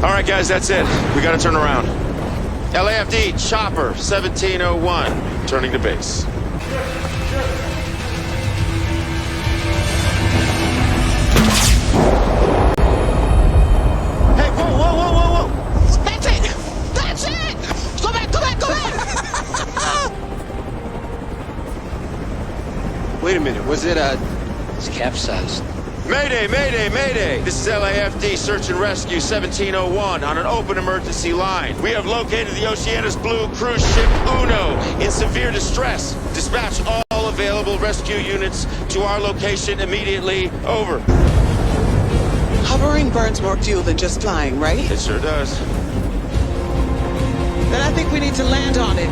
All right, guys, that's it. We gotta turn around. LAFD, chopper, 1701, turning to base. Hey, whoa. That's it! That's it! Go back! Wait a minute, was it it's capsized. Mayday! This is LAFD, search and rescue 1701 on an open emergency line. We have located the Oceanus Blue cruise ship Uno in severe distress. Dispatch all available rescue units to our location immediately. Over. Hovering burns more fuel than just flying, right? It sure does. Then I think we need to land on it.